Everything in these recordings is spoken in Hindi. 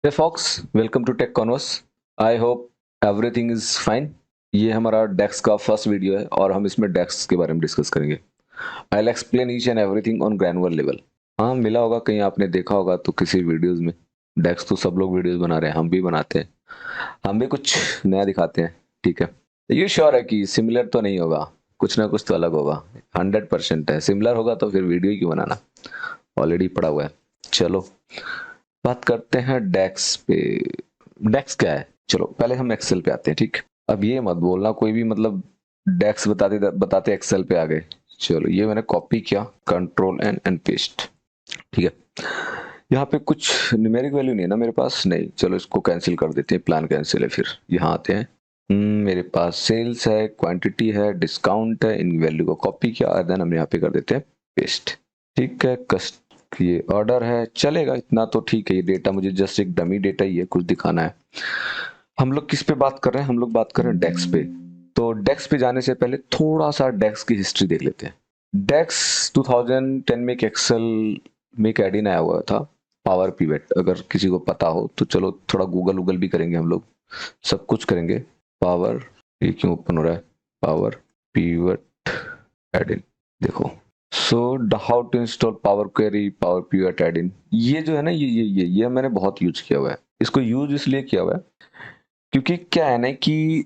Hey Fox, welcome to Tech Converse. I hope everything is fine. ये हमारा डेक्स का फर्स्ट वीडियो है और हम इसमें डेक्स के बारे में डिस्कस करेंगे. I'll explain each and everything on granular level. हाँ, मिला होगा कहीं, आपने देखा होगा तो किसी वीडियोस में. डेक्स तो सब लोग वीडियोस बना रहे हैं, हम भी बनाते हैं. हम भी कुछ नया दिखाते हैं. ठीक है, ये श्योर है कि सिमिलर तो नहीं होगा, कुछ ना कुछ तो अलग होगा. 100% है. सिमिलर होगा तो फिर वीडियो ही क्यों बनाना, ऑलरेडी पड़ा हुआ है. चलो बात करते हैं डेक्स पे. डेक्स क्या है, चलो पहले हम एक्सेल पे आते हैं. ठीक, अब ये मत बोलना कोई भी, मतलब डेक्स बताते बताते एक्सेल पे आ गए. चलो ये मैंने कॉपी किया, कंट्रोल एंड पेस्ट. ठीक है, यहाँ पे कुछ न्यूमेरिक वैल्यू नहीं है ना मेरे पास, नहीं. चलो इसको कैंसिल कर देते हैं, प्लान कैंसिल है. फिर यहाँ आते हैं. मेरे पास सेल्स है, क्वांटिटी है, डिस्काउंट है. इन वैल्यू को कॉपी किया और देन हम यहाँ पे कर देते हैं पेस्ट. ठीक है, ये ऑर्डर है, चलेगा इतना तो ठीक है. ये डेटा मुझे जस्ट एक डमी डेटा ही है, कुछ दिखाना है. हम लोग किस पे बात कर रहे हैं, हम लोग बात कर रहे हैं डेक्स पे. तो डेक्स पे जाने से पहले थोड़ा सा डेक्स की हिस्ट्री देख लेते हैं. डेक्स 2010 में एक एक्सेल में एक एडिन आया हुआ था, पावर पिवट. अगर किसी को पता हो तो चलो थोड़ा गूगल भी करेंगे हम लोग, सब कुछ करेंगे. पावर, ये क्यों ओपन हो रहा है, पावर पिवट एडिन. देखो, so how to install power query power pivot add in. ये जो है ना, ये मैंने बहुत यूज किया हुआ है. इसको यूज इसलिए किया हुआ है क्योंकि क्या है ना कि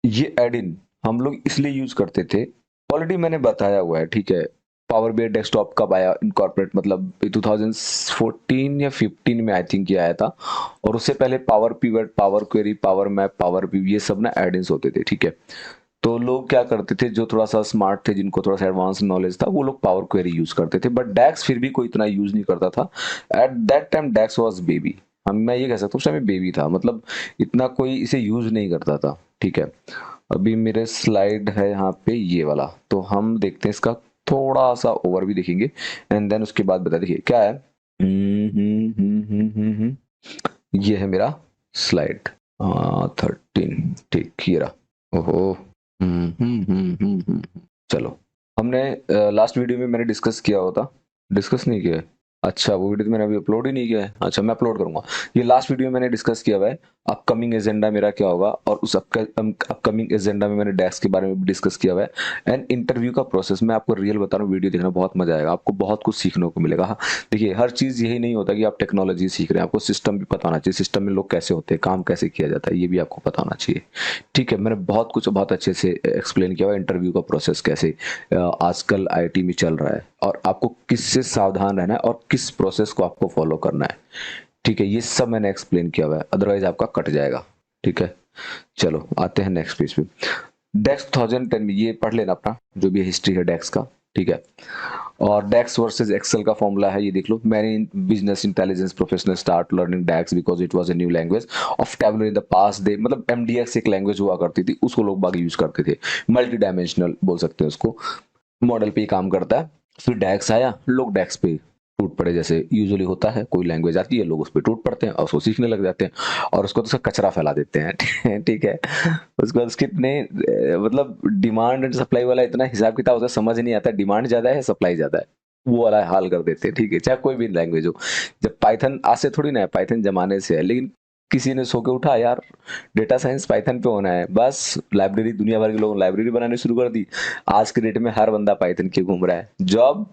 ये एडिन हम लोग इसलिए यूज करते थे, ऑलरेडी मैंने बताया हुआ है. ठीक है, पावर बीआई डेस्कटॉप कब आया इनकॉर्पोरेट, मतलब 2014 या 15 में आई थिंक ये आया था. और उससे पहले power pivot, power query, power map, power view, ये सब ना एडिन्स होते थे. ठीक है, तो लोग क्या करते थे, जो थोड़ा सा स्मार्ट थे, जिनको थोड़ा सा एडवांस नॉलेज था, वो लोग पावर क्वेरी यूज करते थे. बट डैक्स फिर भी कोई इतना यूज नहीं करता था. At that time Dax was baby. हम, मैं ये कह सकता हूँ उस टाइम बेबी था, मतलब इतना कोई इसे यूज नहीं करता था. ठीक है, अभी मेरे स्लाइड है यहाँ पे ये वाला, तो हम देखते हैं इसका थोड़ा सा ओवर भी देखेंगे एंड देन उसके बाद बता. देखिए क्या है, ये है मेरा स्लाइड 13. ठीक, ये रहा. ओहो. चलो, हमने लास्ट वीडियो में मैंने डिस्कस किया होता, डिस्कस नहीं किया है. अच्छा, वो वीडियो तो मैंने अभी अपलोड ही नहीं किया है. अच्छा, मैं अपलोड करूंगा. ये लास्ट वीडियो में मैंने डिस्कस किया हुआ है अपकमिंग एजेंडा मेरा क्या होगा, और उस अपकमिंग एजेंडा में मैंने डेस्क के बारे में भी डिस्कस किया हुआ है. एंड इंटरव्यू का प्रोसेस मैं आपको रियल बता रहा हूँ, वीडियो देखना बहुत मजा आएगा, आपको बहुत कुछ सीखने को मिलेगा. हाँ, देखिए हर चीज यही नहीं होता कि आप टेक्नोलॉजी सीख रहे हैं, आपको सिस्टम भी पता होना चाहिए. सिस्टम में लोग कैसे होते हैं, काम कैसे किया जाता है, ये भी आपको पता होना चाहिए. ठीक है, मैंने बहुत कुछ बहुत अच्छे से एक्सप्लेन किया हुआ इंटरव्यू का प्रोसेस कैसे आजकल आईटी में चल रहा है, और आपको किससे सावधान रहना है और किस प्रोसेस को आपको फॉलो करना है. ठीक है, ये सब मैंने एक्सप्लेन किया हुआ है, अदरवाइज आपका कट जाएगा. ठीक है, चलो आते हैं नेक्स्ट पेज पे. डेक्स 2010 में ये पढ़ लेना अपना, जो भी हिस्ट्री है डेक्स का. ठीक है, और डेक्स वर्सेस एक्सेल का फॉर्मूला है, ये देख लो. Many business intelligence professional start learning DAX because it was a new language of tabular in the past day. मतलब एमडीएक्स एक लैंग्वेज हुआ करती थी, उसको लोग बाग यूज करते थे. मल्टी डायमेंशनल बोल सकते हैं उसको, मॉडल पे ही काम करता है. फिर डेक्स आया, लोग डेक्स पे टूट पड़े, जैसे यूजुअली होता है, कोई लैंग्वेज आती है, लोग उस पर टूट पड़ते हैं और उसको सीखने लग जाते हैं, और उसको तो सब कचरा फैला देते हैं. ठीक है, उसके बाद उसके इतने मतलब डिमांड एंड सप्लाई वाला इतना हिसाब किताब होता है, समझ नहीं आता डिमांड ज्यादा है सप्लाई ज्यादा है, वो वाला हाल कर देते हैं. ठीक है, चाहे कोई भी लैंग्वेज हो. जब पाइथन आज से थोड़ी ना है, पाइथन जमाने से है, लेकिन किसी ने सो के उठा यार डेटा साइंस पाइथन पे होना है, बस लाइब्रेरी, दुनिया भर के लोगों ने लाइब्रेरी बनाने शुरू कर दी. आज के डेट में हर बंदा पाइथन के घूम रहा है. जॉब,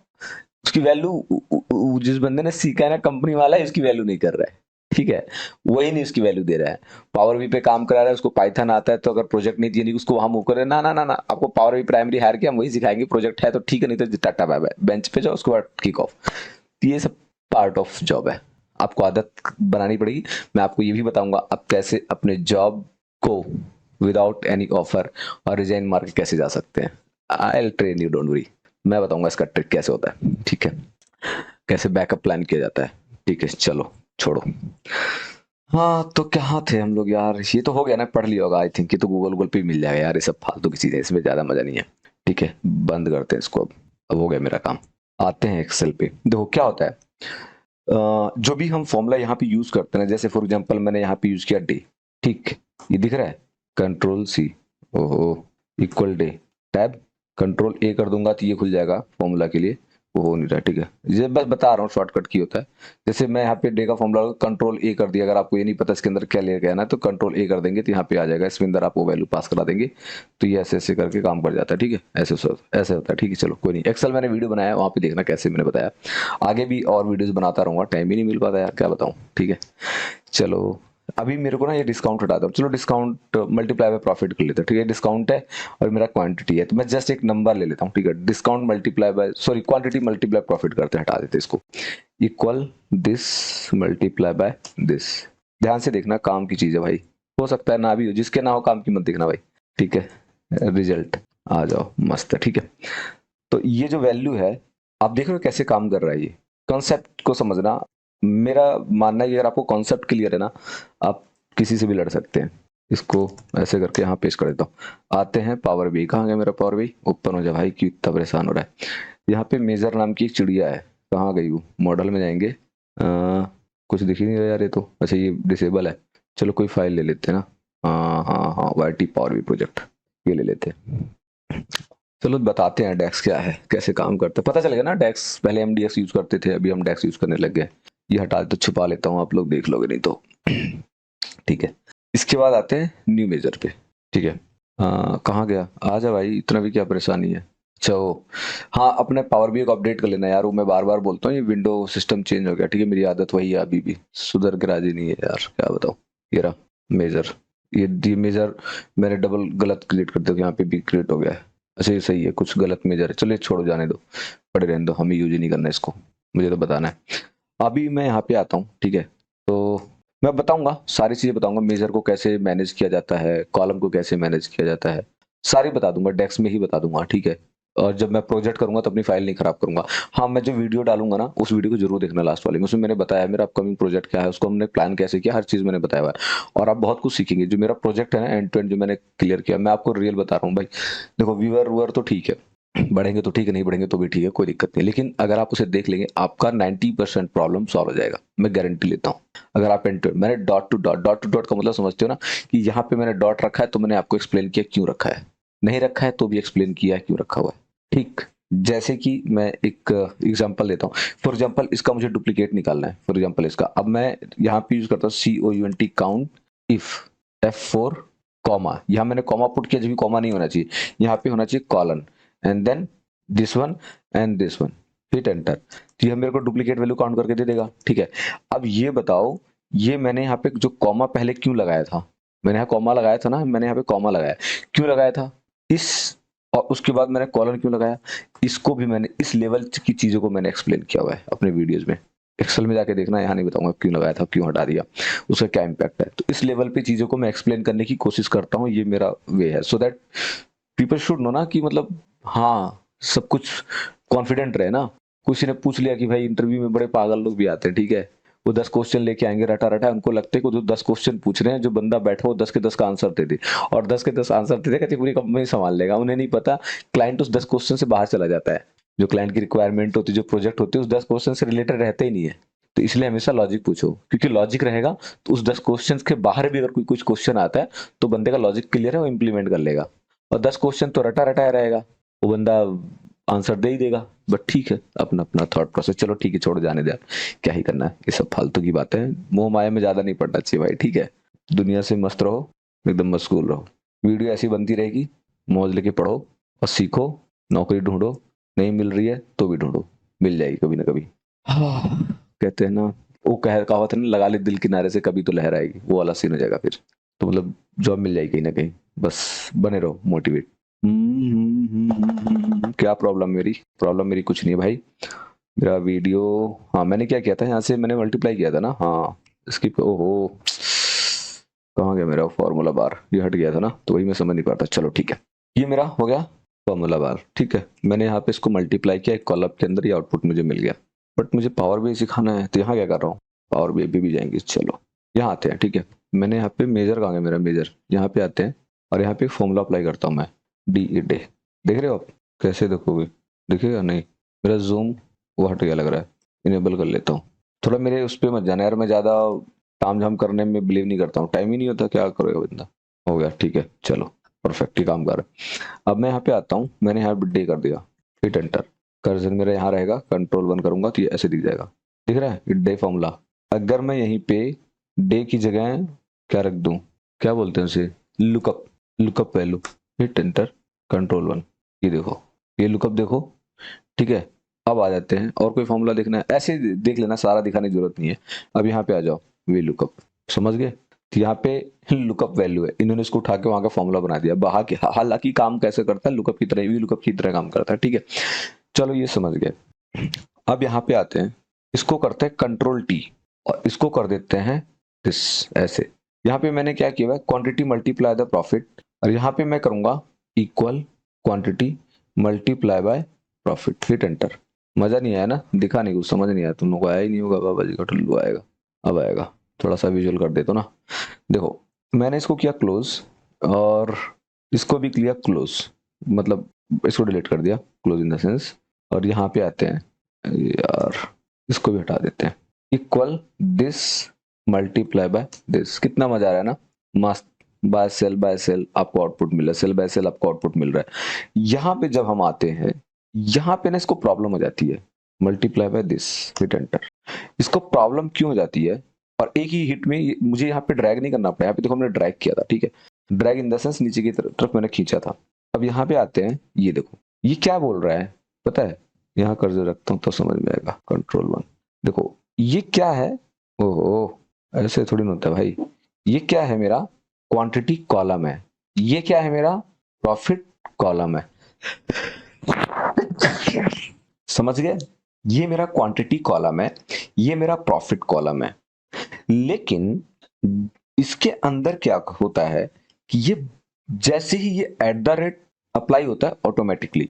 उसकी वैल्यू जिस बंदे ने सीखा है ना, कंपनी वाला है, उसकी वैल्यू नहीं कर रहा है. ठीक है, वही नहीं उसकी वैल्यू दे रहा है. पावर भी पे काम करा रहा है, उसको पाइथन आता है, तो अगर प्रोजेक्ट नहीं दिए नहीं उसको वहां मूव करे, ना ना ना ना, आपको पावर भी प्राइमरी हायर किया, हम वही सिखाएंगे, प्रोजेक्ट है तो ठीक है, नहीं तो टाटा बाय बाय, बेंच पे जाओ, उसके बाद किक ऑफ. ये सब पार्ट ऑफ जॉब है, आपको आदत बनानी पड़ेगी. मैं आपको ये भी बताऊंगा आप कैसे अपने जॉब को विदाउट एनी ऑफर और रिजाइन मार के कैसे जा सकते हैं. I will train you, don't worry. मैं बताऊंगा इसका ट्रिक कैसे होता है. ठीक है, कैसे बैकअप प्लान किया जाता है. ठीक है, चलो छोड़ो. हाँ, तो कहाँ थे हम लोग यार, ये तो हो गया ना, पढ़ लिया होगा आई थिंक. ये तो गूगल पे मिल जाएगा यार, ये सब फालतू की चीजें, इसमें ज्यादा मजा नहीं है. ठीक है, बंद करते हैं इसको. अब हो गया मेरा काम. आते हैं एक्सेल पे. देखो क्या होता है, जो भी हम फॉर्मूला यहाँ पे यूज करते हैं, जैसे फॉर एग्जांपल मैंने यहाँ पे यूज किया डे. ठीक, ये दिख रहा है, कंट्रोल सी, ओहो, इक्वल डे, टैब, कंट्रोल ए कर दूंगा तो ये खुल जाएगा फॉर्मूला के लिए. वो हो नहीं रहा है, ठीक है। ये बस बता रहा हूँ शॉर्टकट की होता है। जैसे मैं यहाँ पे डे का फॉर्मूला कंट्रोल ए कर दिया, अगर आपको ये नहीं पता इसके अंदर क्या लेके आना है तो कंट्रोल ए कर देंगे तो यहाँ पे आ जाएगा, इसमें अंदर आप वो वैल्यू पास करा देंगे तो ये ऐसे ऐसे करके काम कर जाता है, ठीक है। ऐसे होता है, ठीक है। चलो कोई नहीं, एक्सेल मैंने वीडियो बनाया है, वहाँ पे देखना कैसे मैंने बताया। आगे भी और वीडियोज बनाता रहूंगा, टाइम ही नहीं मिल पाता यार, क्या बताऊँ, ठीक है। चलो अभी मेरे को ना ये डिस्काउंट हटा दो, चलो डिस्काउंट मल्टीप्लाई बाय प्रॉफिट कर लेते हैं, ठीक है। डिस्काउंट है और मेरा क्वांटिटी है, तो मैं जस्ट एक नंबर ले लेता हूँ, ठीक है। Discount multiply by, sorry, quantity multiply profit करते हैं, हटा देते हैं इसको। Equal this multiply by this. ध्यान से देखना, काम की चीज है भाई, हो सकता है ना भी हो, जिसके ना हो काम की मत देखना भाई, ठीक है। रिजल्ट आ जाओ, मस्त है, ठीक है। तो ये जो वैल्यू है, आप देख रहे हो कैसे काम कर रहा है ये। कॉन्सेप्ट को समझना, मेरा मानना है कि अगर आपको कॉन्सेप्ट क्लियर है ना, आप किसी से भी लड़ सकते हैं। इसको ऐसे करके यहाँ पेश कर देता हूँ। आते हैं पावर बी, कहाँ गया मेरा पावर बी, ऊपर हो जा भाई, क्यों इतना परेशान हो रहा है। यहाँ पे मेजर नाम की एक चिड़िया है, कहाँ गई वो, मॉडल में जाएंगे, कुछ दिख ही नहीं रहा यार ये तो, अच्छा ये डिसेबल है। चलो कोई फाइल ले लेते हैं ना, हाँ हाँ हाँ, Y T power B project, ये ले लेते हैं। चलो बताते हैं डेक्स क्या है, कैसे काम करता है, पता चलेगा ना। डेक्स पहले हम डीएक्स यूज करते थे, अभी हम डेक्स यूज करने लग गए। ये हटा दे तो छुपा लेता हूँ, आप लोग देख लोगे नहीं तो, ठीक है। इसके बाद आते हैं न्यू मेजर पे, ठीक है। कहाँ गया, आ जा भाई, इतना भी क्या परेशानी है। अच्छा वो, हाँ, अपने पावर बी को अपडेट कर लेना यार, वो मैं बार बार बोलता हूँ, ये विंडो सिस्टम चेंज हो गया, ठीक है। मेरी आदत वही है अभी भी, सुधर के राजी नहीं है यार, क्या बताऊँ। ये रहा मेजर, ये मेजर मैंने डबल गलत क्रिएट कर दिया, यहाँ पे भी क्रिएट हो गया है। अच्छा ये सही है, कुछ गलत मेजर है, चलिए छोड़ो, जाने दो, पड़े रहने दो, हमें यूज ही नहीं करना इसको, मुझे तो बताना है। अभी मैं यहाँ पे आता हूँ, ठीक है। तो मैं बताऊंगा, सारी चीजें बताऊंगा, मेजर को कैसे मैनेज किया जाता है, कॉलम को कैसे मैनेज किया जाता है, सारी बता दूंगा, डेस्क में ही बता दूंगा, ठीक है। और जब मैं प्रोजेक्ट करूंगा तो अपनी फाइल नहीं खराब करूंगा। हाँ, मैं जो वीडियो डालूंगा ना, उस वीडियो को जरूर देखना लास्ट वाले में, उसमें मैंने बताया है मेरा अपकमिंग प्रोजेक्ट क्या है, उसको हमने प्लान कैसे किया, हर चीज मैंने बताया हुआ है। और आप बहुत कुछ सीखेंगे, जो मेरा प्रोजेक्ट है ना एंड टू एंड, जो मैंने क्लियर किया, मैं आपको रियल बता रहा हूँ भाई। देखो व्यूअर व्यूअर तो ठीक है, बढ़ेंगे तो ठीक है, नहीं बढ़ेंगे तो भी ठीक है, कोई दिक्कत नहीं, लेकिन अगर आप उसे देख लेंगे आपका 90% प्रॉब्लम सॉल्व हो जाएगा, मैं गारंटी लेता हूँ। अगर आप मैंने डॉट टू डॉट का मतलब समझते हो ना, कि यहाँ पे मैंने डॉट रखा है तो मैंने आपको एक्सप्लेन किया क्यों रखा है, नहीं रखा है तो भी एक्सप्लेन किया है क्यों रखा हुआ है, ठीक। जैसे कि मैं एक एग्जांपल लेता हूँ, फॉर एग्जांपल इसका मुझे डुप्लीकेट निकालना है, फॉर एग्जांपल इसका, अब मैं यहाँ पे यूज करता हूँ COUNT count if F4 comma, यहाँ मैंने कॉमा पुट किया, जब भी कॉमा नहीं होना चाहिए, यहाँ पे होना चाहिए colon, and then this one and this one, hit enter, तो ये मेरे को डुप्लीकेट वैल्यू काउंट करके दे देगा, ठीक है। अब ये बताओ, ये मैंने यहाँ पे जो कॉमा पहले क्यों लगाया था, मैंने यहाँ कॉमा लगाया था ना, मैंने यहाँ पे कॉमा लगाया, क्यों लगाया था इस, और उसके बाद मैंने कॉलन क्यों लगाया, इसको भी मैंने, इस लेवल की चीजों को मैंने एक्सप्लेन किया हुआ है अपने वीडियोज में। एक्सेल में जाके देखना, यहाँ नहीं बताऊंगा क्यों लगाया था, क्यों हटा दिया, उसका क्या इम्पैक्ट है। तो इस लेवल पे चीजों को मैं एक्सप्लेन करने की कोशिश करता हूँ, ये मेरा वे है, so that people should know ना, कि मतलब हाँ, सब कुछ कॉन्फिडेंट रहे ना। किसी ने पूछ लिया कि भाई इंटरव्यू में बड़े पागल लोग भी आते हैं, ठीक है, वो 10 क्वेश्चन लेके आएंगे रटा रटा, उनको लगता है कि जो 10 क्वेश्चन पूछ रहे हैं, जो बंदा बैठा हो 10 के 10 का आंसर दे दे, और 10 के 10 आंसर दे देगा, पूरी कंपनी संभाल लेगा। उन्हें नहीं पता क्लाइंट उस 10 क्वेश्चन से बाहर चला जाता है, जो क्लाइंट की रिक्वायरमेंट होती है, जो प्रोजेक्ट होती है, उस 10 क्वेश्चन से रिलेटेड रहते ही नहीं है। तो इसलिए हमेशा लॉजिक पूछो, क्योंकि लॉजिक रहेगा तो उस 10 क्वेश्चन के बाहर भी अगर कोई कुछ क्वेश्चन आता है तो बंदे का लॉजिक क्लियर है, वो इंप्लीमेंट कर लेगा। और 10 क्वेश्चन तो रटा रटाया रहेगा, वो बंदा आंसर दे ही देगा। बट ठीक है, अपना अपना थॉट प्रोसेस, चलो ठीक है, छोड़ जाने दे, क्या ही करना है, ये सब फालतू की बातें हैं, मोह माया में ज्यादा नहीं पड़ना चाहिए भाई, ठीक है। दुनिया से मस्त रहो, एकदम मशगूल रहो, वीडियो ऐसी बनती रहेगी, मौज लेके पढ़ो और सीखो, नौकरी ढूंढो, नहीं मिल रही है तो भी ढूंढो, मिल जाएगी कभी ना कभी। हाँ, कहते हैं ना, वो कहावत है ना, लगा ले दिल किनारे से कभी तो लहर आएगी, वो वाला सीन हो जाएगा फिर। तो मतलब जॉब मिल जाएगी कहीं ना कहीं, बस बने रहो मोटिवेट। क्या प्रॉब्लम मेरी, प्रॉब्लम मेरी कुछ नहीं है भाई, मेरा वीडियो, हाँ मैंने क्या किया था, यहाँ से मैंने मल्टीप्लाई किया था ना, हाँ स्किप, ओहो कहाँ गया मेरा फॉर्मूला बार, ये हट गया था ना, तो वही मैं समझ नहीं पाता। चलो ठीक है, ये मेरा हो गया फॉर्मूला बार, ठीक है। मैंने यहाँ पे इसको मल्टीप्लाई किया, एक कॉलम के अंदर ये आउटपुट मुझे मिल गया। बट मुझे पावर भी सिखाना है, तो यहाँ क्या कर रहा हूँ, पावर भी जाएंगे, चलो यहाँ आते हैं, ठीक है। मैंने यहाँ पे मेजर कहाँ गया मेरा मेजर, यहाँ पे आते हैं और यहाँ पे फॉर्मूला अप्लाई करता हूँ मैं, DE डे, देख रहे हो आप, कैसे देखोगे, दिखेगा नहीं, मेरा जूम वो हट गया लग रहा है, इनेबल कर लेता हूँ। थोड़ा मेरे उस पर मत जाना यार, मैं ज़्यादा ताम झाम करने में बिलीव नहीं करता हूँ, टाइम ही नहीं होता, क्या करेगा बंदा। हो गया, ठीक है, चलो परफेक्ट ही काम कर रहा है। अब मैं यहाँ पे आता हूँ, मैंने यहाँ पे डे कर दिया, हिट एंटर, कर्सर मेरा यहाँ रहेगा, कंट्रोल 1 करूंगा तो ये ऐसे दिख जाएगा, दिख रहा है डे फॉर्मूला। अगर मैं यहीं पे डे की जगह क्या रख दूं, क्या बोलते हैं उसे, lookup, lookup value, hit enter, control 1, ये देखो, ये लुकअप देखो, ठीक है। अब आ जाते हैं, और कोई फॉर्मूला देखना है ऐसे देख लेना, सारा दिखाने की जरूरत नहीं है। अब यहाँ पे आ जाओ, वी लुकअप, समझ गए, तो यहाँ पे लुकअप वैल्यू है, इन्होंने इसको उठा के वहां का फॉर्मूला बना दिया। हालांकि काम कैसे करता है, लुकअप की तरह, वी लुकअप की तरह काम करता है, ठीक है। चलो ये समझ गए। अब यहाँ पे आते हैं, इसको करते हैं कंट्रोल T और इसको कर देते हैं दिस, ऐसे। यहाँ पे मैंने क्या किया है, क्वांटिटी मल्टीप्लाई द प्रॉफिट, और यहाँ पे मैं करूंगा equal quantity multiply by profit, hit enter. मजा नहीं आया ना, दिखा नहीं कुछ, समझ नहीं आया, तुम लोग को आया ही नहीं होगा, बाबा जी का टुल्लू आएगा। अब आएगा, थोड़ा सा विजुअल कर देता ना। देखो मैंने इसको किया क्लोज, और इसको भी किया क्लोज, मतलब इसको डिलीट कर दिया, क्लोज इन द सेंस। और यहाँ पे आते हैं, यार इसको भी हटा देते हैं, equal this multiply by this. कितना मजा आ रहा है ना, मस्त। बाय सेल आपको आउटपुट मिल रहा है, सेल बाय सेल आपको आउटपुट मिल रहा है। यहाँ पे जब हम आते हैं, यहाँ पे ना इसको प्रॉब्लम हो जाती है, multiply by this, hit enter. इसको प्रॉब्लम क्यों हो जाती है, और एक ही हिट में मुझे यहाँ पे ड्रैग नहीं करना पड़ा। यहाँ पे देखो हमने ड्रैग किया था, ठीक है, ड्रैग इन द सेंस नीचे की तरफ मैंने खींचा था। अब यहाँ पे आते हैं, ये देखो ये क्या बोल रहा है पता है, यहाँ कर्ज रखता हूँ तो समझ में आएगा, कंट्रोल 1। देखो ये क्या है, ओहो ऐसे थोड़ी ना होता है भाई। ये क्या है, मेरा क्वांटिटी कॉलम है, ये क्या है, मेरा प्रॉफिट कॉलम है। समझ गए, ये मेरा क्वांटिटी कॉलम है, ये मेरा प्रॉफिट कॉलम है। लेकिन इसके अंदर क्या होता है कि ये जैसे ही ये एट द रेट अप्लाई होता है ऑटोमेटिकली,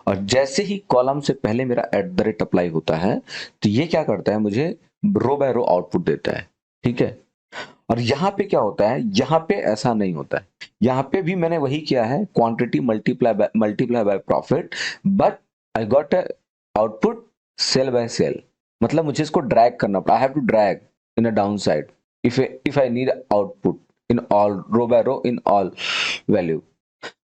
और जैसे ही कॉलम से पहले मेरा एट द रेट अप्लाई होता है, तो ये क्या करता है, मुझे रो बाय रो आउटपुट देता है, ठीक है। और यहाँ पे क्या होता है, यहाँ पे ऐसा नहीं होता है। यहाँ पे भी मैंने वही किया है, quantity multiply by profit, but I got a output cell by cell. मतलब मुझे इसको ड्रैग करना पड़ा, I have to drag in a down side if I need output in all row by row in all value,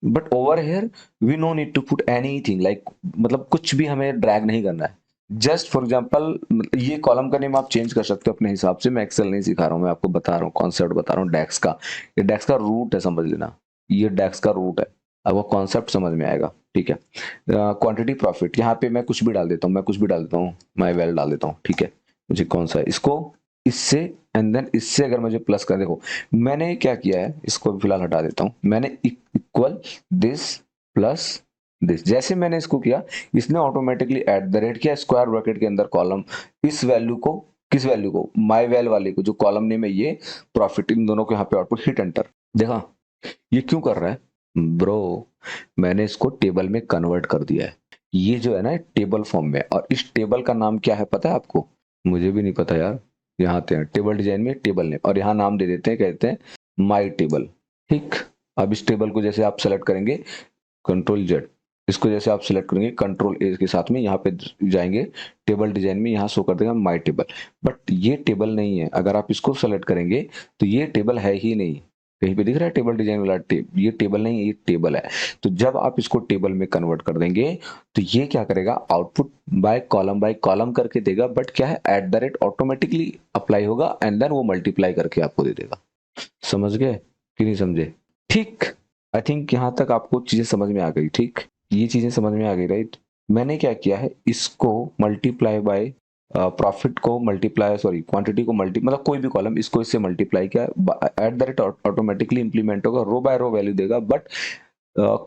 but over here we no need to put anything like, मतलब कुछ भी हमें ड्रैग नहीं करना है। जस्ट फॉर एग्जाम्पल ये कॉलम का नेम आप चेंज कर सकते हो अपने हिसाब से, मैं एक्सेल नहीं सिखा रहा हूँ, मैं आपको बता रहा हूँ, कॉन्सेप्ट बता रहा हूँ डेक्स का। ये डेक्स का रूट है, समझ लेना, ये डेक्स का रूट है, अब वो कॉन्सेप्ट समझ में आएगा, ठीक है। क्वांटिटी प्रॉफिट, यहाँ पे मैं कुछ भी डाल देता हूँ, मैं कुछ भी डाल देता हूँ, माई वेल डाल देता हूँ, ठीक है। मुझे कौन सा है, इसको इससे, एंड देन इससे अगर मुझे प्लस कर, देखो मैंने क्या किया है, इसको फिलहाल हटा देता हूं, मैंने इक्वल दिस प्लस दिस। जैसे मैंने इसको किया, इसने ऑटोमेटिकली एट द रेट किया, स्क्वायर ब्रैकेट के अंदर कॉलम, इस वैल्यू को, किस वैल्यू को, माई वैल वाले को, जो कॉलम नेम है ये, प्रॉफिट, इन दोनों को यहाँ पे आउटपुट, हिट एंटर। देखा ये क्यों कर रहा है ब्रो, मैंने इसको टेबल में कन्वर्ट कर दिया है। ये जो है ना टेबल फॉर्म में, और इस टेबल का नाम क्या है पता है आपको, मुझे भी नहीं पता यार। यहाँ आते हैं टेबल डिजाइन में, टेबल नेम, और यहाँ नाम दे देते हैं, कहते हैं माई टेबल, ठीक। अब इस टेबल को जैसे आप सेलेक्ट करेंगे, कंट्रोल Z, इसको जैसे आप सेलेक्ट करेंगे कंट्रोल A के साथ में, यहाँ पे जाएंगे टेबल डिजाइन में, यहाँ शो कर देगा माई टेबल। बट ये टेबल नहीं है, अगर आप इसको सेलेक्ट करेंगे तो ये टेबल है ही नहीं। कहीं पे दिख रहा है टेबल डिजाइन वाला ये टेबल नहीं, ये टेबल है। तो जब आप इसको टेबल में कन्वर्ट कर देंगे, तो ये क्या करेगा, आउटपुट बाय कॉलम करके देगा, बट क्या है, at the rate automatically apply होगा, एंड देन वो मल्टीप्लाई करके आपको दे देगा। समझ गए कि नहीं समझे, ठीक। आई थिंक यहाँ तक आपको चीजें समझ में आ गई, ठीक, ये चीजें समझ में आ गई, राइट। मैंने क्या किया है, इसको मल्टीप्लाई बाय प्रॉफिट को मल्टीप्लाई, सॉरी क्वांटिटी को मतलब कोई भी कॉलम, इसको इससे मल्टीप्लाई किया, at the rate automatically implement होगा, रो बाय रो वैल्यू देगा, बट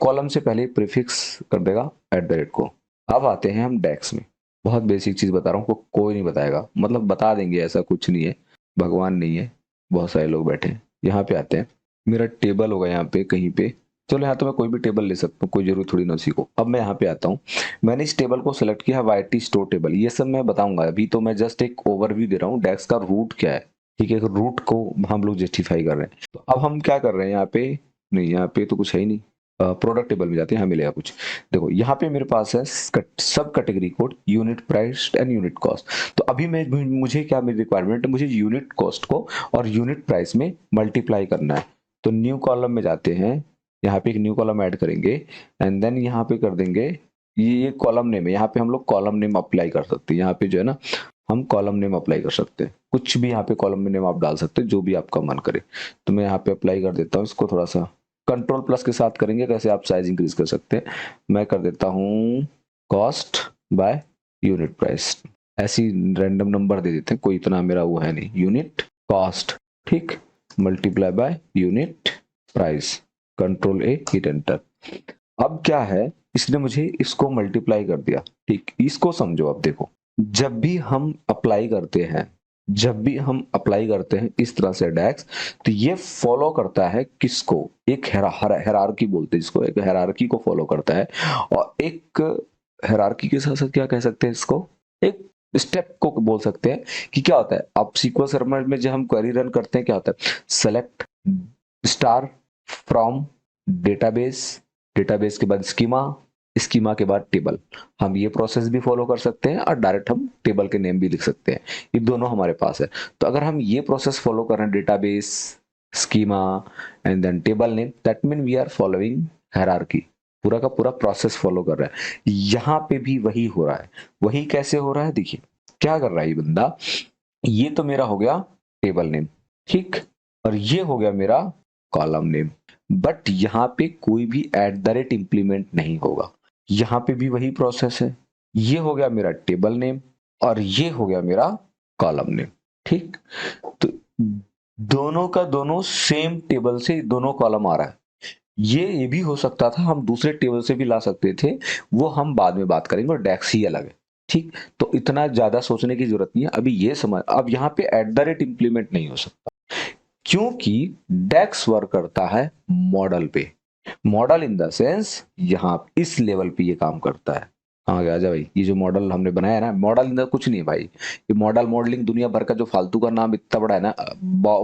कॉलम से पहले प्रीफिक्स कर देगा एट द रेट को। अब आते हैं हम डेक्स में, बहुत बेसिक चीज बता रहा हूँ, कोई नहीं बताएगा, मतलब बता देंगे, ऐसा कुछ नहीं है, भगवान नहीं है, बहुत सारे लोग बैठे हैं। यहाँ पे आते हैं, मेरा टेबल होगा यहाँ पे कहीं पे, चलो यहाँ तो मैं कोई भी टेबल ले सकता हूँ, कोई जरूरत थोड़ी ना उसी को। अब मैं यहाँ पे आता हूँ, मैंने इस टेबल को सिलेक्ट किया, YT स्टोर टेबल, ये सब मैं बताऊंगा, अभी तो मैं जस्ट एक ओवरव्यू दे रहा हूँ डेक्स का रूट क्या है, ठीक है, रूट को हम लोग जस्टिफाई कर रहे हैं। तो अब हम क्या कर रहे हैं यहाँ पे, नहीं यहाँ पे तो कुछ है ही नहीं, प्रोडक्ट टेबल में जाते हैं, यहाँ मिलेगा कुछ। देखो यहाँ पे मेरे पास है सब category code, unit price and unit cost. तो अभी मैं, मुझे क्या मेरी रिक्वायरमेंट है, मुझे यूनिट कॉस्ट को और यूनिट प्राइस में मल्टीप्लाई करना है। तो न्यू कॉलम में जाते हैं, यहाँ पे एक न्यू कॉलम ऐड करेंगे, एंड देन यहाँ पे कर देंगे ये कॉलम नेम है, यहाँ पे हम लोग कॉलम नेम अप्लाई कर सकते हैं। यहाँ पे जो है ना हम कॉलम नेम अप्लाई कर सकते हैं, कुछ भी यहाँ पे कॉलम नेम आप डाल सकते हैं जो भी आपका मन करे। तो मैं यहाँ पे अप्लाई कर देता हूँ इसको, थोड़ा सा कंट्रोल प्लस के साथ करेंगे कैसे आप साइज इंक्रीज कर सकते हैं। मैं कर देता हूँ कॉस्ट बाय यूनिट प्राइस, ऐसी रैंडम नंबर दे देते हैं, कोई इतना मेरा वो है नहीं, यूनिट कॉस्ट, ठीक, multiply by unit price, control A, hit enter. अब क्या है, इसने मुझे इसको मल्टीप्लाई कर दिया, ठीक। इसको समझो, अब देखो, जब भी हम अप्लाई करते हैं, जब भी हम अप्लाई करते हैं इस तरह से डैक्स, तो ये फॉलो करता है किसको, एक हेरारकी बोलते हैं जिसको, एक हेरारकी को फॉलो करता है। और एक हेरारकी के साथ साथ क्या कह सकते हैं इसको, एक स्टेप को बोल सकते हैं। कि क्या होता है, आप सीक्वल सर्वर में जब हम क्वेरी रन करते हैं क्या होता है, select star from database, database के बाद स्कीमा, स्कीमा के बाद टेबल। हम ये प्रोसेस भी फॉलो कर सकते हैं और डायरेक्ट हम टेबल के नेम भी लिख सकते हैं, ये दोनों हमारे पास है। तो अगर हम ये प्रोसेस फॉलो कर रहे हैं, database, schema and then table name, that mean we are following hierarchy, पूरा का पूरा प्रोसेस फॉलो कर रहा है। यहाँ पे भी वही हो रहा है। वही कैसे हो रहा है, देखिए क्या कर रहा है ये बंदा, ये तो मेरा हो गया टेबल नेम, ठीक, और ये हो गया मेरा कॉलम नेम। बट यहाँ पे कोई भी एट द रेट इंप्लीमेंट नहीं होगा, यहाँ पे भी वही प्रोसेस है। ये हो गया मेरा टेबल नेम और ये हो गया मेरा कॉलम नेम, ठीक। तो दोनों का दोनों सेम टेबल से दोनों कॉलम आ रहा है। ये भी हो सकता था हम दूसरे टेबल से भी ला सकते थे, वो हम बाद में बात करेंगे, और डेक्स ही अलग है, ठीक। तो इतना ज्यादा सोचने की जरूरत नहीं है अभी, ये समझ, अब यहाँ पे एट द रेट इंप्लीमेंट नहीं हो सकता क्योंकि डेक्स वर्क करता है मॉडल पे। मॉडल इन द सेंस यहाँ इस लेवल पे ये काम करता है। कहाँ गया, आजा भाई, ये जो मॉडल हमने बनाया है ना, मॉडल इन द कुछ नहीं है भाई, ये मॉडल मॉडलिंग दुनिया भर का जो फालतू का नाम इतना बड़ा है ना,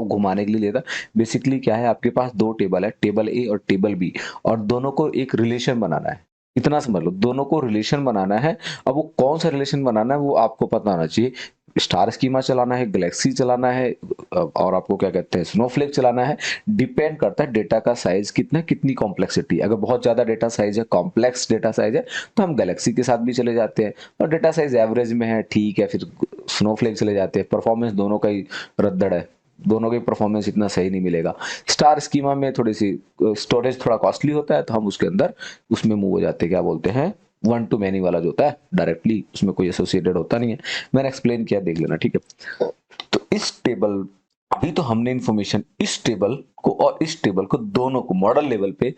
घुमाने के लिए लेता। बेसिकली क्या है, आपके पास दो टेबल है, टेबल ए और टेबल बी, और दोनों को एक रिलेशन बनाना है। इतना समझ लो, दोनों को रिलेशन बनाना है। अब वो कौन सा रिलेशन बनाना है वो आपको पता होना चाहिए। स्टार स्कीमा चलाना है, गैलेक्सी चलाना है, और आपको क्या कहते हैं स्नोफ्लेक चलाना है, डिपेंड करता है डेटा का साइज कितना, कितनी कॉम्प्लेक्सिटी। अगर बहुत ज्यादा डेटा साइज है, कॉम्प्लेक्स डेटा साइज है, तो हम गैलेक्सी के साथ भी चले जाते हैं। और डेटा साइज एवरेज में है, ठीक है, फिर स्नोफ्लेक चले जाते हैं। परफॉर्मेंस दोनों का ही रद्दड़ है, दोनों की परफॉर्मेंस इतना सही नहीं मिलेगा। स्टार स्कीमा में थोड़ी सी स्टोरेज थोड़ा कॉस्टली होता है, तो हम उसके अंदर उसमें मूव हो जाते हैं, क्या बोलते हैं, वन टू मैनी वाला जो होता है, डायरेक्टली उसमें कोई एसोसिएटेड होता नहीं है। मैंने एक्सप्लेन किया, देख लेना, ठीक है। तो इस टेबल, अभी तो हमने इंफॉर्मेशन इस टेबल को और इस टेबल को दोनों को मॉडल लेवल पे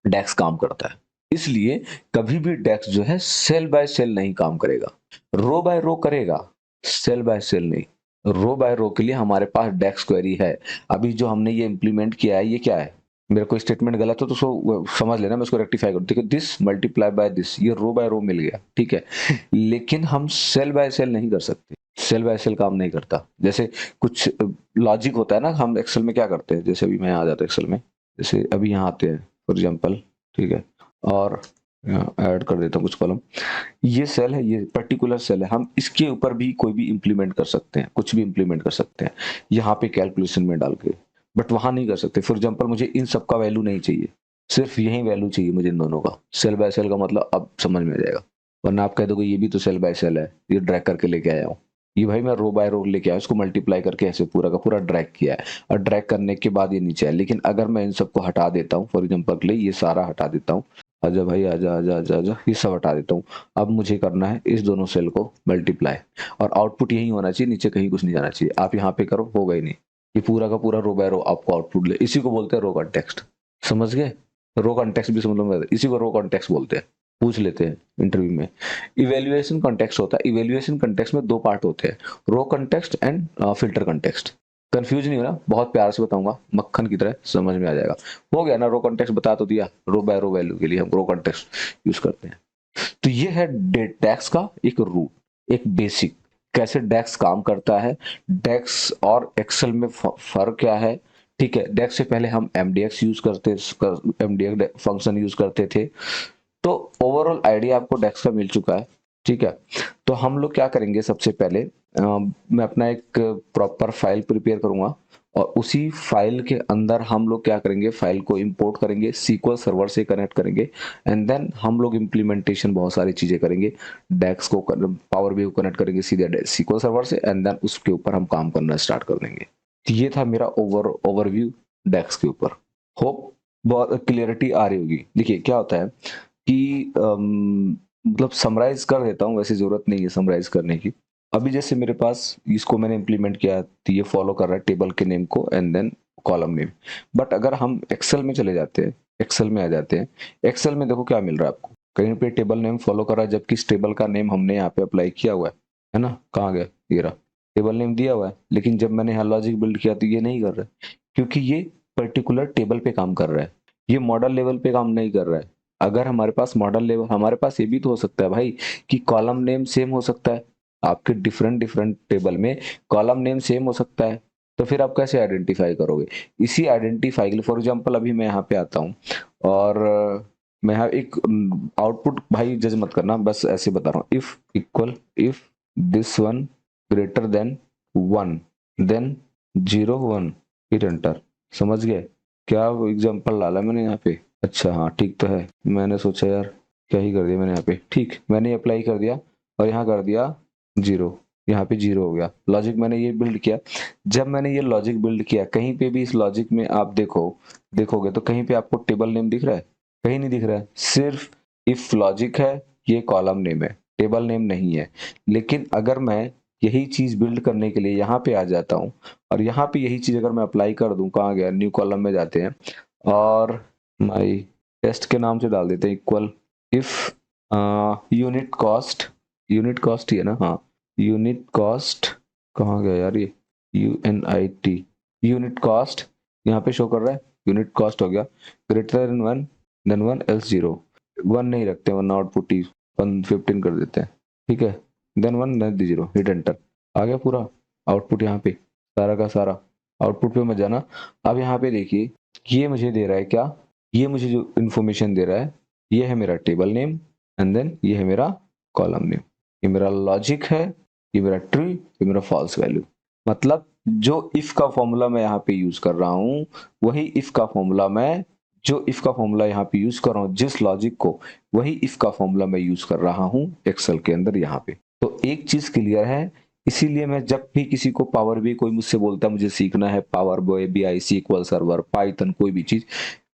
डेक्स काम करता है। इसलिए कभी भी डेक्स जो है सेल बाय सेल नहीं काम करेगा, रो बाय रो करेगा, सेल बाय सेल नहीं। रो बाय रो के लिए हमारे पास डेक्स क्वेरी है। अभी जो हमने ये इंप्लीमेंट किया है, ये क्या है, मेरे को स्टेटमेंट गलत हो तो उसको समझ लेना, मैं उसको रेक्टिफाई करूँ। देखो, दिस मल्टीप्लाई बाय दिस, ये रो बाय रो मिल गया, ठीक है। लेकिन हम सेल बाय सेल नहीं कर सकते, सेल बाय सेल काम नहीं करता। जैसे कुछ लॉजिक होता है ना, हम एक्सेल में क्या करते हैं, जैसे अभी मैं आ जाता हूँ एक्सेल में, जैसे अभी यहाँ आते हैं फॉर एग्जाम्पल, ठीक है, और ऐड कर देता हूँ कुछ कॉलम। ये सेल है, ये पर्टिकुलर सेल है, हम इसके ऊपर भी कोई भी इंप्लीमेंट कर सकते हैं, कुछ भी इंप्लीमेंट कर सकते हैं यहाँ पे कैलकुलेशन में डाल के। बट वहां नहीं कर सकते। फॉर एग्जाम्पल मुझे इन सब का वैल्यू नहीं चाहिए, सिर्फ यही वैल्यू चाहिए मुझे इन दोनों का। सेल बाय सेल का मतलब अब समझ में आ जाएगा, वरना आप कह दोगे ये भी तो सेल बाय सेल है, ये ड्रैग करके लेके आया हूँ। ये भाई मैं रो बाय रो लेके आया, इसको मल्टीप्लाई करके ऐसे पूरा का पूरा ड्रैग किया है, और ड्रैग करने के बाद ये नीचे है। लेकिन अगर मैं इन सबको हटा देता हूँ, फॉर एग्जाम्पल के लिए ये सारा हटा देता हूँ, आजा भाई आजा आजा आजा आजा, ये सब हटा देता हूँ। अब मुझे करना है इस दोनों सेल को मल्टीप्लाई, और आउटपुट यही होना चाहिए, नीचे कहीं कुछ नहीं जाना चाहिए। आप यहाँ पे करो, होगा ही नहीं, ये पूरा का पूरा रो बाय रो आपको आउटपुट ले। इसी को बोलते हैं रो कॉन्टेक्स्ट, समझ गए। रो कॉन्टेक्स्ट भी समझ लो, इसी को रो कॉन्टेक्स्ट बोलते हैं, पूछ लेते हैं इंटरव्यू में। इवेल्युएशन कॉन्टेक्स्ट होता है, इवेल्युएशन कॉन्टेक्स्ट में दो पार्ट होते हैं, row context and filter context. Confuse नहीं होना, बहुत प्यार से बताऊंगा, मक्खन की तरह समझ में आ जाएगा। हो गया ना, रो कॉन्टेक्स्ट बता तो दिया, रो बाय रो वैल्यू के लिए हम रो कॉन्टेक्स्ट यूज करते हैं। तो ये है डेक्स का एक रूट, एक बेसिक, कैसे डेक्स काम करता है। डेक्स और एक्सेल में फर्क क्या है, ठीक है। डेक्स से पहले हम एमडीएक्स यूज करते, एमडीएक्स फंक्शन यूज करते थे। तो ओवरऑल आइडिया आपको डेक्स का मिल चुका है, ठीक है। तो हम लोग क्या करेंगे, सबसे पहले मैं अपना एक प्रॉपर फाइल प्रिपेयर करूंगा, और उसी फाइल के अंदर हम लोग क्या करेंगे, फाइल को इंपोर्ट करेंगे, सीक्वल सर्वर से कनेक्ट करेंगे एंड देन हम लोग इम्प्लीमेंटेशन बहुत सारी चीजें करेंगे। डेक्स को पावर बीआई को कनेक्ट करेंगे सीधे सीक्वल सर्वर से एंड देन उसके ऊपर हम काम करना स्टार्ट कर देंगे। तो ये था मेरा ओवरव्यू डेक्स के ऊपर। होप बहुत क्लियरिटी आ रही होगी। देखिए क्या होता है कि मतलब समराइज कर देता हूँ, वैसे जरूरत नहीं है समराइज करने की। अभी जैसे मेरे पास इसको मैंने इंप्लीमेंट किया, तो ये फॉलो कर रहा है टेबल के नेम को and then column name. But अगर हम एक्सेल में चले जाते हैं, एक्सेल में आ जाते हैं, एक्सेल में देखो क्या मिल रहा है आपको, कहीं पे टेबल नेम फॉलो कर रहा है, जबकि इस टेबल का नेम हमने यहाँ पे अप्लाई किया हुआ है ना, कहाँ गया, ये रहा, टेबल नेम दिया हुआ है, लेकिन जब मैंने यहाँ लॉजिक बिल्ड किया तो ये नहीं कर रहा है, क्योंकि ये पर्टिकुलर टेबल पे काम कर रहा है, ये मॉडल लेवल पे काम नहीं कर रहा है। अगर हमारे पास मॉडल लेवल, हमारे पास ये भी तो हो सकता है भाई कि कॉलम नेम सेम हो सकता है, आपके डिफरेंट डिफरेंट टेबल में कॉलम नेम सेम हो सकता है, तो फिर आप कैसे आइडेंटिफाई करोगे? इसी आइडेंटिफाई के लिए फॉर एग्जांपल अभी मैं यहाँ पे आता हूँ और मैं यहाँ एक आउटपुट, भाई जज मत करना, बस ऐसे बता रहा हूँ, if equal, if this one greater than 1 then 0 1 hit enter. समझ गए क्या एग्जांपल डाला मैंने यहाँ पे? अच्छा हाँ ठीक तो है, मैंने सोचा यार क्या ही कर दिया मैंने यहाँ पे, ठीक मैंने अप्लाई कर दिया और यहाँ कर दिया 0, यहाँ पे 0 हो गया। लॉजिक मैंने ये बिल्ड किया, जब मैंने ये लॉजिक बिल्ड किया, कहीं पे भी इस लॉजिक में आप देखोगे तो कहीं पे आपको टेबल नेम दिख रहा है? कहीं नहीं दिख रहा है, सिर्फ इफ लॉजिक है, ये कॉलम नेम है, टेबल नेम नहीं है। लेकिन अगर मैं यही चीज बिल्ड करने के लिए यहाँ पे आ जाता हूँ और यहाँ पे यही चीज अगर मैं अप्लाई कर दूं, कहाँ गया, न्यू कॉलम में जाते हैं और माई टेस्ट के नाम से डाल देते हैं इक्वल, इफ यूनिट कॉस्ट ही है ना, हाँ यूनिट कॉस्ट, कहाँ गया यार ये, UNIT, यूनिट कॉस्ट यहाँ पे शो कर रहा है, यूनिट कॉस्ट हो गया, ग्रेटर देन 1 देन 1 एल्स 0, 1 नहीं रखते, 1 आउटपुट ही 15 कर देते हैं, ठीक है, देन 1 देन 0 हिट एंटर, आ गया पूरा आउटपुट यहाँ पे, सारा का सारा आउटपुट पे मत जाना। अब यहाँ पे देखिए ये मुझे दे रहा है क्या, ये मुझे जो इन्फॉर्मेशन दे रहा है, ये है मेरा टेबल नेम एंड देन ये है मेरा कॉलम नेम, ये मेरा लॉजिक है, ये मेरा ट्रू, ये मेरा फॉल्स वैल्यू। मतलब जो इफ का फॉर्मूला मैं यहाँ पे यूज कर रहा हूँ, वही इफ का फॉर्मूला मैं, जो इफ का फॉर्मूला यहाँ पे यूज कर रहा हूँ, जिस लॉजिक को, वही इफ का फॉर्मूला मैं यूज कर रहा हूँ एक्सेल के अंदर यहाँ पे। तो एक चीज क्लियर है, इसीलिए मैं जब भी किसी को पावर बी, कोई मुझसे बोलता है मुझे सीखना है power BI, SQL server, Python, कोई भी चीज,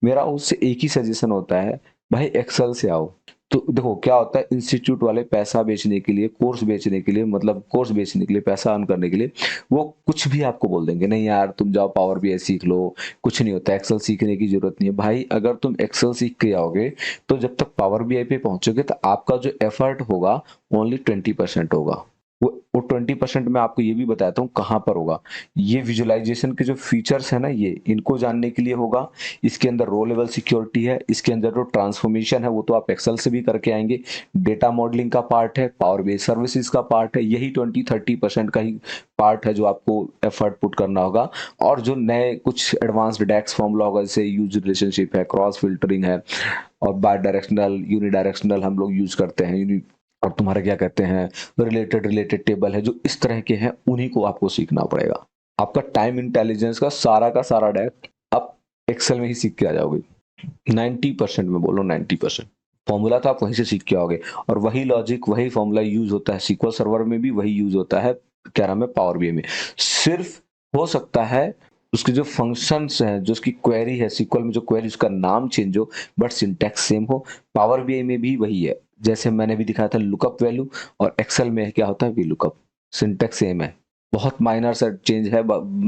मेरा उससे एक ही सजेशन होता है, भाई एक्सेल से आओ। तो देखो क्या होता है, इंस्टीट्यूट वाले पैसा बेचने के लिए, कोर्स बेचने के लिए, मतलब कोर्स बेचने के लिए, पैसा अर्न करने के लिए, वो कुछ भी आपको बोल देंगे, नहीं यार तुम जाओ पावर BI सीख लो, कुछ नहीं होता, एक्सेल सीखने की जरूरत नहीं है। भाई अगर तुम एक्सेल सीख के आओगे तो जब तक पावर BI पे पहुंचोगे तो आपका जो एफर्ट होगा ओनली 20% होगा। वो 20% में आपको ये भी बताता हूँ कहाँ पर होगा, ये विजुअलाइजेशन के जो फीचर्स है ना, ये इनको जानने के लिए होगा। इसके अंदर रो लेवल सिक्योरिटी है, इसके अंदर जो ट्रांसफॉर्मेशन है वो तो आप एक्सेल से भी करके आएंगे, डेटा मॉडलिंग का पार्ट है, पावर बेस सर्विसेज का पार्ट है, यही 20-30% का ही पार्ट है जो आपको एफर्ट पुट करना होगा। और जो नए कुछ एडवांस्ड डेक्स फॉर्मूला होगा, जैसे यूज रिलेशनशिप है, क्रॉस फिल्टरिंग है, और बाय डायरेक्शनल, यूनिडायरेक्शनल हम लोग यूज करते हैं, और तुम्हारे क्या कहते हैं रिलेटेड टेबल है, जो इस तरह के हैं, उन्हीं को आपको सीखना पड़ेगा। आपका टाइम इंटेलिजेंस का सारा डेक आप एक्सेल में ही सीख के आ जाओगे। 90% में बोलो, 90% फॉर्मूला तो आप वहीं से सीख के आओगे, और वही लॉजिक, वही फॉर्मूला यूज होता है सीक्वल सर्वर में भी, वही यूज होता है क्या नाम है पावर बीआई में। सिर्फ हो सकता है उसके जो फंक्शंस हैं, जो उसकी क्वेरी है सीक्वल में, जो क्वेरी उसका नाम चेंज हो, बट सिंटैक्स सेम हो। पावर बीआई में भी वही है, जैसे मैंने भी दिखाया था लुकअप वैल्यू, और एक्सेल में क्या होता है वी लुकअप, सिंटैक्स सेम है, बहुत माइनर सा चेंज है,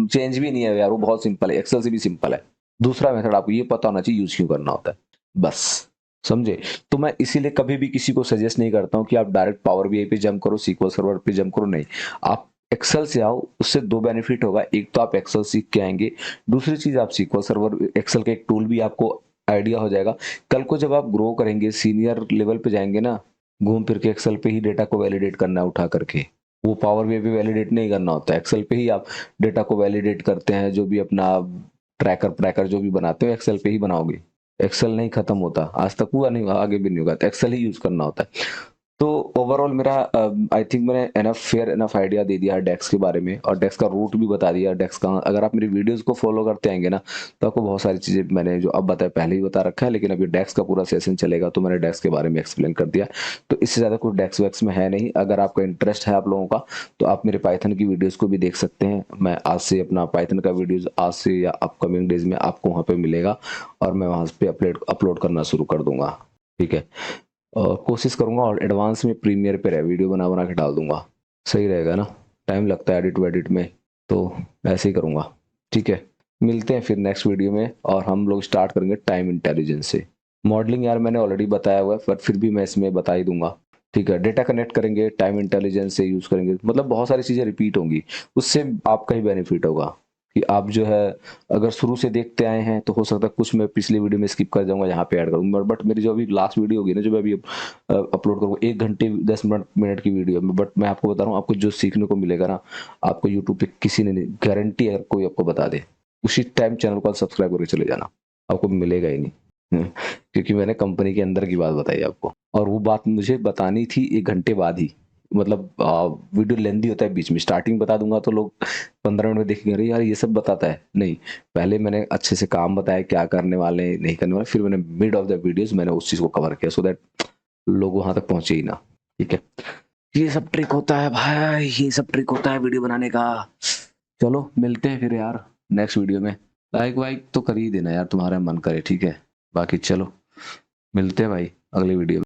चेंज भी नहीं है यार, वो बहुत सिंपल है, एक्सेल से भी सिंपल है। दूसरा मेथड आपको ये पता होना चाहिए यूज क्यों करना होता है, बस समझे। तो मैं इसीलिए कभी भी किसी को सजेस्ट नहीं करता हूँ कि आप डायरेक्ट पावर बीआई पे जंप करो, सीक्वल सर्वर पे जंप करो, नहीं, आप एक्सेल से आओ। उससे दो बेनिफिट होगा, एक तो आप एक्सेल सीख के आएंगे, दूसरी चीज आप सीक्वल सर्वर, एक्सेल का एक टूल भी आपको आइडिया हो जाएगा। कल को जब आप ग्रो करेंगे, सीनियर लेवल पे जाएंगे ना, घूम फिर के एक्सेल पे ही डेटा को वैलिडेट करना है उठा करके, वो पावर बीआई पे वैलिडेट नहीं करना होता है, एक्सेल पे ही आप डेटा को वैलिडेट करते हैं, जो भी अपना ट्रैकर जो भी बनाते हो एक्सेल पे ही बनाओगे। एक्सेल नहीं खत्म होता, आज तक हुआ नहीं, आगे भी नहीं होगा, तो एक्सेल ही यूज करना होता है। तो ओवरऑल मेरा आई थिंक मैंने एनफ फेयर एनफ आइडिया दे दिया है डेक्स के बारे में, और डेक्स का रूट भी बता दिया। डेक्स का अगर आप मेरी वीडियोस को फॉलो करते आएंगे ना, तो आपको बहुत सारी चीज़ें मैंने जो अब बताया पहले ही बता रखा है, लेकिन अभी डेक्स का पूरा सेशन चलेगा तो मैंने डेक्स के बारे में एक्सप्लेन कर दिया। तो इससे ज़्यादा कुछ डेक्स वैक्स में है नहीं। अगर आपका इंटरेस्ट है आप लोगों का, तो आप मेरे पाइथन की वीडियोज़ को भी देख सकते हैं। मैं आज से अपना पाइथन का वीडियोज़ आज से या अपकमिंग डेज में आपको वहाँ पर मिलेगा, और मैं वहाँ पे अपलोड करना शुरू कर दूंगा। ठीक है, और कोशिश करूंगा और एडवांस में प्रीमियर पे रहे वीडियो बना बना के डाल दूंगा। सही रहेगा ना, टाइम लगता है एडिट वेडिट में, तो ऐसे ही करूंगा। ठीक है, मिलते हैं फिर नेक्स्ट वीडियो में, और हम लोग स्टार्ट करेंगे टाइम इंटेलिजेंस से। मॉडलिंग यार मैंने ऑलरेडी बताया हुआ है, पर फिर भी मैं इसमें बता ही दूंगा। ठीक है, डेटा कनेक्ट करेंगे, टाइम इंटेलिजेंस से यूज करेंगे, मतलब बहुत सारी चीजें रिपीट होंगी, उससे आपका ही बेनिफिट होगा कि आप जो है अगर शुरू से देखते आए हैं तो हो सकता है कुछ मैं पिछली वीडियो में स्किप कर जाऊंगा, यहाँ पे ऐड करूंगा। बट मेरी जो अभी लास्ट वीडियो होगी ना, जो मैं अभी अपलोड करूंगा, 1 घंटे 10 मिनट की वीडियो में, बट मैं आपको बता रहा हूँ, आपको जो सीखने को मिलेगा ना, आपको यूट्यूब पे किसी ने नहीं, गारंटी है कोई आपको बता दे, उसी टाइम चैनल को सब्सक्राइब करके चले जाना, आपको मिलेगा ही नहीं। क्योंकि मैंने कंपनी के अंदर की बात बताई आपको, और वो बात मुझे बतानी थी 1 घंटे बाद ही। मतलब वीडियो लेंदी होता है, बीच में स्टार्टिंग बता दूंगा तो लोग 15 मिनट में देखेंगे, अरे यार ये सब बताता है। नहीं, पहले मैंने अच्छे से काम बताया, क्या करने वाले हैं नहीं करने वाले, फिर मैंने मिड ऑफ द वीडियोस मैंने उस चीज को कवर किया, सो दैट लोग वहां तक पहुंचे ही ना। ठीक है, ये सब ट्रिक होता है भाई, ये सब ट्रिक होता है वीडियो बनाने का। चलो मिलते हैं फिर यार नेक्स्ट वीडियो में। लाइक वाइक तो कर ही देना यार, तुम्हारा मन करे। ठीक है, बाकी चलो मिलते हैं भाई अगली वीडियो में।